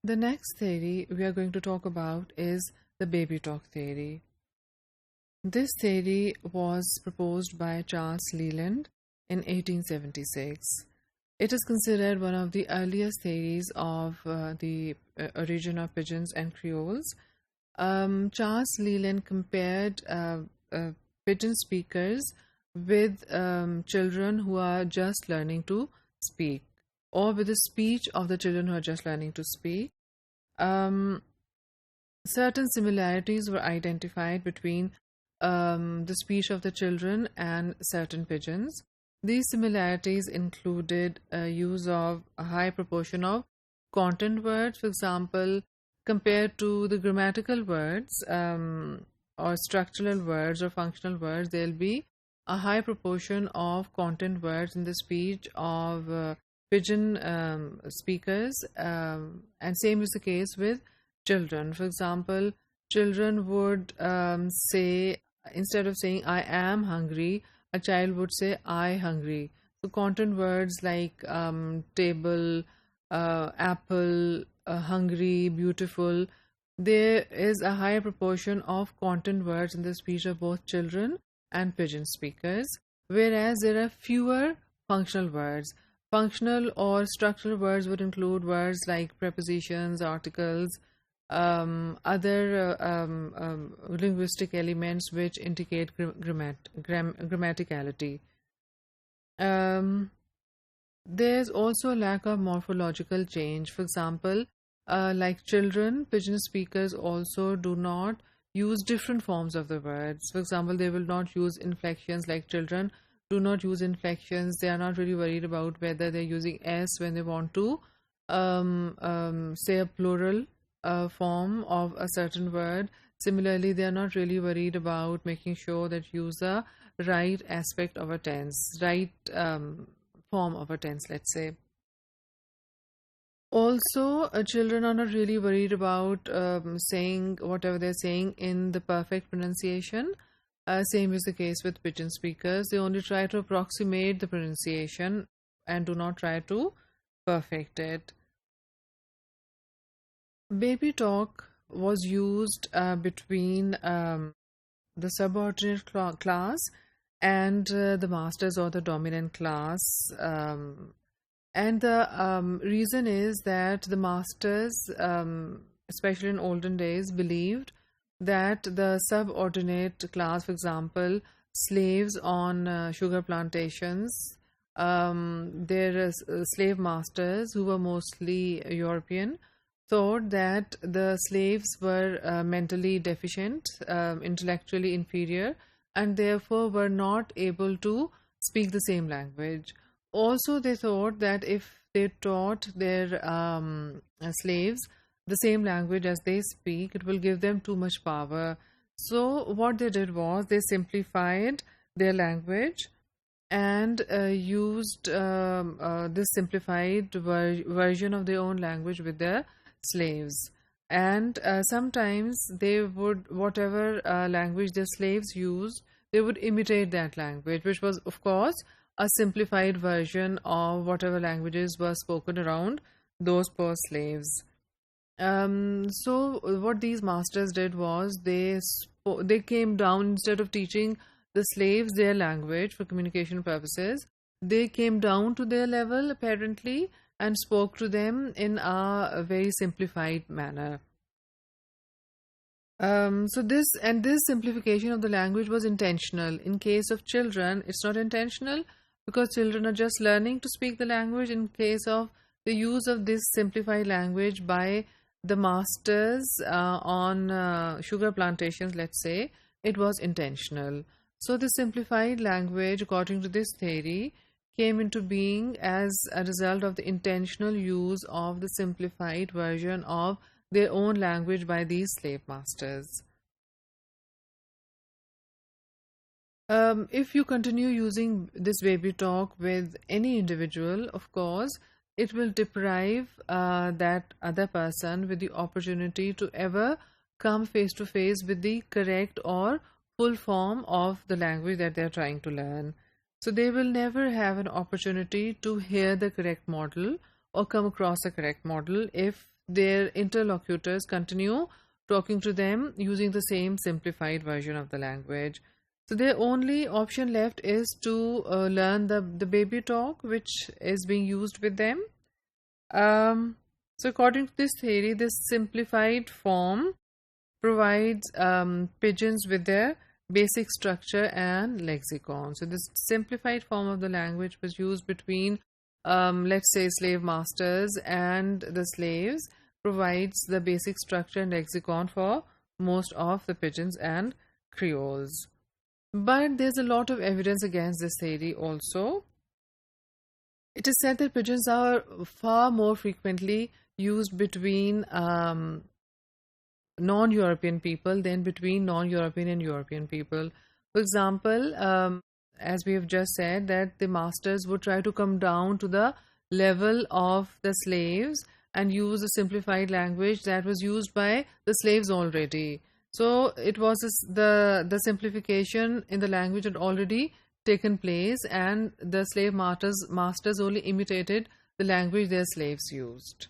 The next theory we are going to talk about is the baby talk theory. This theory was proposed by Charles Leland in 1876. It is considered one of the earliest theories of the origin of pigeons and creoles. Charles Leland compared pigeon speakers with children who are just learning to speak, or with the speech of the children who are just learning to speak. Um, Certain similarities were identified between the speech of the children and certain pigeons. These similarities included use of a high proportion of content words. For example, compared to the grammatical words or structural words or functional words, there will be a high proportion of content words in the speech of pigeon speakers, and same is the case with children. For example, children would say, instead of saying I am hungry, a child would say I hungry. So content words like table, apple, hungry, beautiful, there is a higher proportion of content words in the speech of both children and pigeon speakers, whereas there are fewer functional words. Functional or structural words would include words like prepositions, articles, other linguistic elements which indicate grammaticality. There's also a lack of morphological change. For example, like children, pigeon speakers also do not use different forms of the words. For example, they will not use inflections. Like children do not use inflections. They are not really worried about whether they're using S when they want to say a plural form of a certain word. Similarly, they are not really worried about making sure that you use the right aspect of a tense, right form of a tense, let's say. Also, children are not really worried about saying whatever they're saying in the perfect pronunciation. Same is the case with pigeon speakers. They only try to approximate the pronunciation and do not try to perfect it. Baby talk was used between the subordinate class and the masters or the dominant class. And the reason is that the masters, especially in olden days, believed that the subordinate class, for example, slaves on sugar plantations, their slave masters, who were mostly European, thought that the slaves were mentally deficient, intellectually inferior, and therefore were not able to speak the same language. Also, they thought that if they taught their slaves the same language as they speak, it will give them too much power. So what they did was they simplified their language and used this simplified version of their own language with their slaves. And sometimes they would, whatever language their slaves used, they would imitate that language, which was, of course, a simplified version of whatever languages were spoken around those poor slaves. So what these masters did was they came down, instead of teaching the slaves their language for communication purposes, they came down to their level apparently and spoke to them in a very simplified manner. So this simplification of the language was intentional. In case of children, it's not intentional, because children are just learning to speak the language. In case of the use of this simplified language by the masters on sugar plantations, let's say, it was intentional. So the simplified language, according to this theory, came into being as a result of the intentional use of the simplified version of their own language by these slave masters. If you continue using this baby talk with any individual, of course, it will deprive that other person with the opportunity to ever come face to face with the correct or full form of the language that they are trying to learn. So they will never have an opportunity to hear the correct model or come across the correct model if their interlocutors continue talking to them using the same simplified version of the language. So their only option left is to learn the baby talk, which is being used with them. So according to this theory, this simplified form provides pigeons with their basic structure and lexicon. So this simplified form of the language was used between, let's say, slave masters and the slaves, provides the basic structure and lexicon for most of the pigeons and creoles. But there's a lot of evidence against this theory also. It is said that pigeons are far more frequently used between non-European people than between non-European and European people. For example, as we have just said, that the masters would try to come down to the level of the slaves and use a simplified language that was used by the slaves already. So it was the simplification in the language had already taken place, and the slave masters only imitated the language their slaves used.